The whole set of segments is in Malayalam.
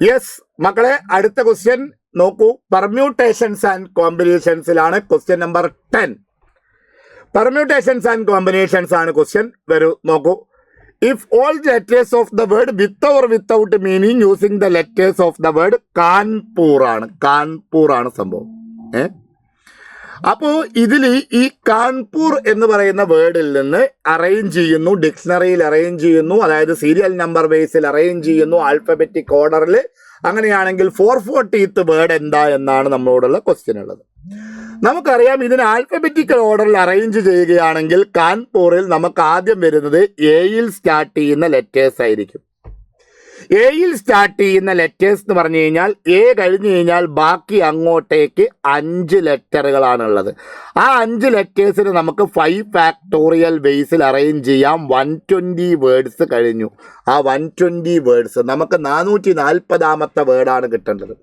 യെസ് മക്കളെ, അടുത്ത ക്വസ്റ്റ്യൻ നോക്കൂ. പെർമ്യൂട്ടേഷൻസ് ആൻഡ് കോമ്പിനേഷൻസിലാണ് question number 10. Permutations and combinations ആണ് ക്വസ്റ്റ്യൻ. വരൂ നോക്കൂ. If all letters of the word with or without meaning using the letters of the word Kanpur ആണ് സംഭവം. അപ്പോൾ ഇതിൽ ഈ കാൺപൂർ എന്ന് പറയുന്ന വേർഡിൽ നിന്ന് അറേഞ്ച് ചെയ്യുന്നു, ഡിക്ഷണറിയിൽ അറേഞ്ച് ചെയ്യുന്നു, അതായത് സീരിയൽ നമ്പർ ബേസിൽ അറേഞ്ച് ചെയ്യുന്നു, ആൽഫബറ്റിക് ഓർഡറിൽ. അങ്ങനെയാണെങ്കിൽ 440th വേർഡ് എന്താ എന്നാണ് നമ്മളോടുള്ള ക്വസ്റ്റ്യൻ ഉള്ളത്. നമുക്കറിയാം, ഇതിന് ആൽഫബറ്റിക്കൽ ഓർഡറിൽ അറേഞ്ച് ചെയ്യുകയാണെങ്കിൽ കാൺപൂറിൽ നമുക്ക് ആദ്യം വരുന്നത് എയിൽ സ്റ്റാർട്ട് ചെയ്യുന്ന ലെറ്റേഴ്സ് ആയിരിക്കും. എയിൽ സ്റ്റാർട്ട് ചെയ്യുന്ന ലെറ്റേഴ്സ് എന്ന് പറഞ്ഞു കഴിഞ്ഞാൽ എ കഴിഞ്ഞ് കഴിഞ്ഞാൽ ബാക്കി അങ്ങോട്ടേക്ക് 5 ലെറ്ററുകളാണുള്ളത്. ആ 5 ലെറ്റേഴ്സിന് നമുക്ക് 5 ഫാക്ടോറിയൽ ബേസിൽ അറേഞ്ച് ചെയ്യാം. 120 വേർഡ്സ് കഴിഞ്ഞു. ആ 120 വേർഡ്സ് നമുക്ക് 440ാമത്തെ വേർഡാണ് കിട്ടേണ്ടത്.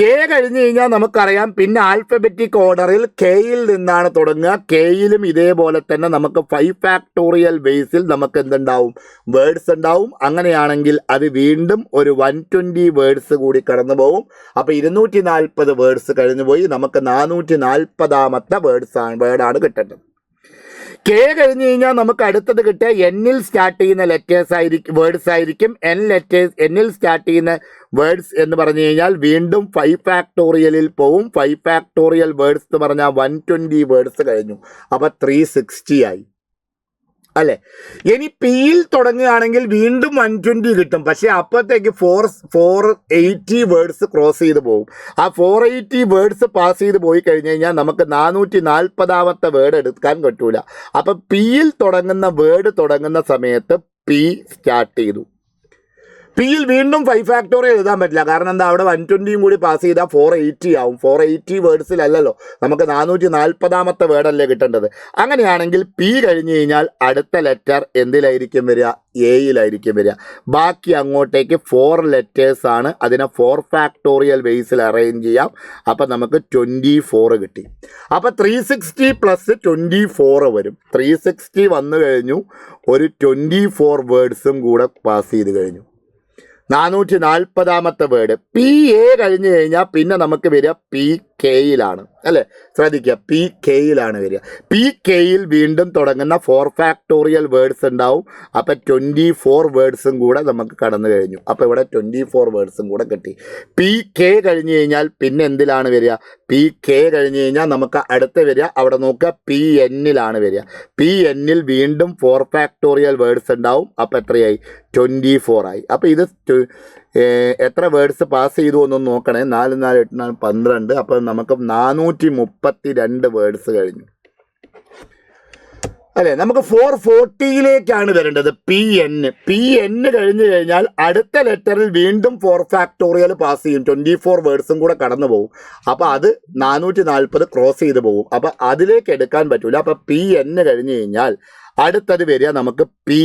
എ കഴിഞ്ഞ് കഴിഞ്ഞാൽ നമുക്കറിയാം, പിന്നെ ആൽഫബറ്റിക് ഓർഡറിൽ കെയിൽ നിന്നാണ് തുടങ്ങുക. കെയിലും ഇതേപോലെ തന്നെ നമുക്ക് 5 ഫാക്ടോറിയൽ ബേസിൽ നമുക്ക് എന്തുണ്ടാവും? വേർഡ്സ് ഉണ്ടാവും. അങ്ങനെയാണെങ്കിൽ അത് വീണ്ടും ഒരു 120 വേർഡ്സ് കൂടി കടന്നു പോകും. അപ്പോൾ 240 വേർഡ്സ് കഴിഞ്ഞു പോയി. നമുക്ക് 440ാമത്തെ വേർഡാണ് കിട്ടേണ്ടത്. കെ കഴിഞ്ഞ് കഴിഞ്ഞാൽ നമുക്ക് അടുത്തത് കിട്ടുക എന്നിൽ സ്റ്റാർട്ട് ചെയ്യുന്ന വേർഡ്സ് ആയിരിക്കും. എന്നിൽ സ്റ്റാർട്ട് ചെയ്യുന്ന വേർഡ്സ് എന്ന് പറഞ്ഞു കഴിഞ്ഞാൽ വീണ്ടും 5 ഫാക്ടോറിയലിൽ പോവും. 5 ഫാക്ടോറിയൽ വേർഡ്സ് എന്ന് പറഞ്ഞാൽ 120 വേർഡ്സ് കഴിഞ്ഞു. അപ്പോൾ 360 ആയി അല്ലേ. ഇനി പിയിൽ തുടങ്ങുകയാണെങ്കിൽ വീണ്ടും 120 കിട്ടും. പക്ഷേ അപ്പോഴത്തേക്ക് 480 വേർഡ്സ് ക്രോസ് ചെയ്ത് പോകും. ആ 480 വേർഡ്സ് പാസ് ചെയ്ത് പോയി കഴിഞ്ഞ് കഴിഞ്ഞാൽ നമുക്ക് 440ാമത്തെ വേർഡ് എടുക്കാൻ പറ്റൂല. അപ്പം പിയിൽ തുടങ്ങുന്ന വേർഡ് തുടങ്ങുന്ന സമയത്ത് പി സ്റ്റാർട്ട് ചെയ്തു. പിയിൽ വീണ്ടും 5 ഫാക്ടോറിയൽ എഴുതാൻ പറ്റില്ല. കാരണം എന്താ, അവിടെ 120 കൂടി പാസ് ചെയ്താൽ 480 ആവും. 480 വേർഡ്സിലല്ലല്ലോ, നമുക്ക് 440ാമത്തെ വേർഡല്ലേ കിട്ടേണ്ടത്. അങ്ങനെയാണെങ്കിൽ പി കഴിഞ്ഞ് കഴിഞ്ഞാൽ അടുത്ത ലെറ്റർ എന്തിലായിരിക്കും വരിക? എയിലായിരിക്കും വരിക. ബാക്കി അങ്ങോട്ടേക്ക് 4 ലെറ്റേഴ്സ് ആണ്. അതിനെ 4 ഫാക്ടോറിയൽ ബേസിൽ അറേഞ്ച് ചെയ്യാം. അപ്പം നമുക്ക് 24 കിട്ടി. അപ്പം 360 + 24 വരും. 360 വന്നു കഴിഞ്ഞു. ഒരു 24 വേർഡ്സും കൂടെ പാസ് ചെയ്ത് കഴിഞ്ഞു. 440ാമത്തെ വേർഡ് പി എ കഴിഞ്ഞ് കഴിഞ്ഞാൽ പിന്നെ നമുക്ക് വരിക പി കെയിലാണ് അല്ലേ. ശ്രദ്ധിക്കുക, പി കെയിലാണ് വരിക. പി കെയിൽ വീണ്ടും തുടങ്ങുന്ന 4 ഫാക്ടോറിയൽ വേർഡ്സ് ഉണ്ടാവും. അപ്പം 24 വേർഡ്സും കൂടെ നമുക്ക് കടന്നു കഴിഞ്ഞു. അപ്പോൾ ഇവിടെ 24 വേർഡ്സും കൂടെ കിട്ടി. പി കെ കഴിഞ്ഞ് കഴിഞ്ഞാൽ പിന്നെ എന്തിലാണ് വരിക? പി കെ കഴിഞ്ഞ് കഴിഞ്ഞാൽ നമുക്ക് അടുത്ത് വരിക, അവിടെ നോക്കുക, പി എന്നിലാണ് വരിക. പി എന്നിൽ വീണ്ടും 4 ഫാക്ടോറിയൽ വേർഡ്സ് ഉണ്ടാവും. അപ്പോൾ എത്രയായി? 24 ആയി. അപ്പോൾ ഇത് എത്ര വേർഡ്സ് പാസ് ചെയ്തു എന്നൊന്ന് നോക്കണേ. 4 4 8 4 12. അപ്പം നമുക്ക് 432 വേർഡ്സ് കഴിഞ്ഞു അല്ലേ. നമുക്ക് 440യിലേക്കാണ് വരേണ്ടത്. പി എൻ കഴിഞ്ഞ് കഴിഞ്ഞാൽ അടുത്ത ലെറ്ററിൽ വീണ്ടും 4 ഫാക്ടോറിയൽ പാസ് ചെയ്യും. 24 വേർഡ്സും കൂടെ കടന്നു പോകും. അപ്പോൾ അത് 440 ക്രോസ് ചെയ്ത് പോകും. അപ്പോൾ അതിലേക്ക് എടുക്കാൻ പറ്റൂല. അപ്പോൾ പി എൻ കഴിഞ്ഞ് കഴിഞ്ഞാൽ അടുത്തത് വരിക നമുക്ക് പി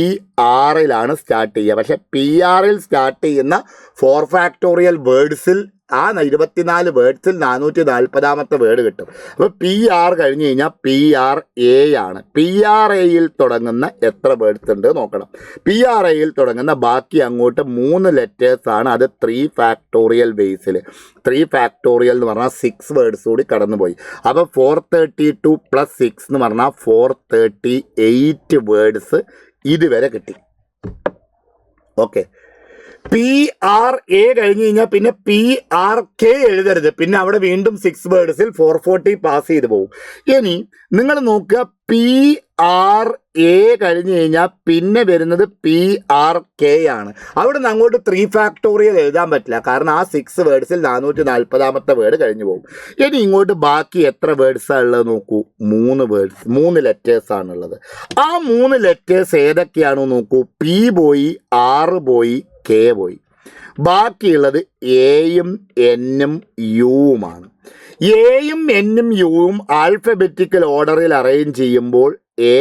ആറിലാണ് സ്റ്റാർട്ട് ചെയ്യുക. പക്ഷെ പി ആറിൽ സ്റ്റാർട്ട് ചെയ്യുന്ന 4 ഫാക്ടോറിയൽ വേർഡ്സിൽ ആ 24 വേർഡ്സിൽ 440ാമത്തെ വേർഡ് കിട്ടും. അപ്പോൾ പി ആർ കഴിഞ്ഞ് കഴിഞ്ഞാൽ പി ആർ എ ആണ്. പി ആർ എയിൽ തുടങ്ങുന്ന എത്ര വേർഡ്സ് ഉണ്ട് നോക്കണം. പി ആർ എയിൽ തുടങ്ങുന്ന ബാക്കി അങ്ങോട്ട് 3 ലെറ്റേഴ്സാണ്. അത് 3 ഫാക്ടോറിയൽ ബേസിൽ. 3 ഫാക്ടോറിയൽ എന്ന് പറഞ്ഞാൽ 6 വേർഡ്സ് കൂടി കടന്നുപോയി. അപ്പോൾ 432 + 6 എന്ന് പറഞ്ഞാൽ 438 വേർഡ്സ് ഇതുവരെ കിട്ടി. ഓക്കെ. പി ആർ എ കഴിഞ്ഞ് കഴിഞ്ഞാൽ പിന്നെ പി ആർ കെ എഴുതരുത്. പിന്നെ അവിടെ വീണ്ടും 6 വേർഡ്സിൽ 440 പാസ് ചെയ്ത് പോകും. ഇനി നിങ്ങൾ നോക്കുക, പി ആർ എ കഴിഞ്ഞ് കഴിഞ്ഞാൽ പിന്നെ വരുന്നത് പി ആർ കെ ആണ്. അവിടെ നിന്ന് അങ്ങോട്ട് 3 ഫാക്ടോറിയൽ എഴുതാൻ പറ്റില്ല. കാരണം ആ 6 വേർഡ്സിൽ 440ാമത്തെ വേർഡ് കഴിഞ്ഞു പോകും. ഇനി ഇങ്ങോട്ട് ബാക്കി എത്ര വേർഡ്സാണ് ഉള്ളത് നോക്കൂ. 3 ലെറ്റേഴ്സാണുള്ളത്. ആ 3 ലെറ്റേഴ്സ് ഏതൊക്കെയാണോ നോക്കൂ. പി പോയി, ആർ പോയി, കെ പോയി. ബാക്കിയുള്ളത് എയും എന്നും യുവുമാണ്. എയും എന്നും യുവും ആൽഫബറ്റിക്കൽ ഓർഡറിൽ അറേഞ്ച് ചെയ്യുമ്പോൾ A,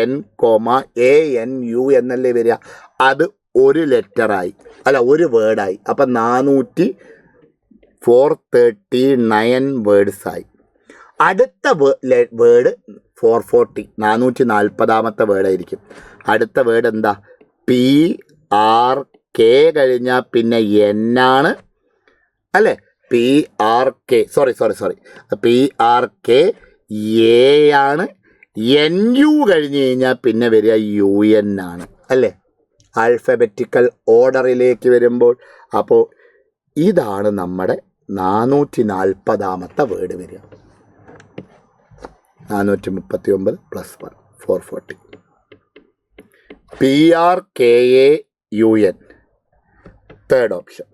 N, A N U എന്നല്ലേ വരിക. അത് ഒരു ലെറ്ററായി, അല്ല ഒരു വേർഡായി. അപ്പം 439 വേർഡ്സായി. അടുത്ത വേർഡ് 440, 440ാമത്തെ വേർഡായിരിക്കും. അടുത്ത വേർഡ് എന്താ? പി ആർ കെ കഴിഞ്ഞാൽ പിന്നെ എൻ ആണ് അല്ലേ? PRK സോറി PRK എ ആണ്. NU കഴിഞ്ഞ് കഴിഞ്ഞാൽ പിന്നെ വരിക UN ആണ് അല്ലേ? ആൽഫബറ്റിക്കൽ ഓർഡറിലേക്ക് വരുമ്പോൾ. അപ്പോൾ ഇതാണ് നമ്മുടെ 440 വേർഡ് വരിക. 439 + 1 440. PRKAUN third option.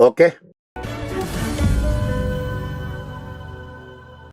ഓക്കെ.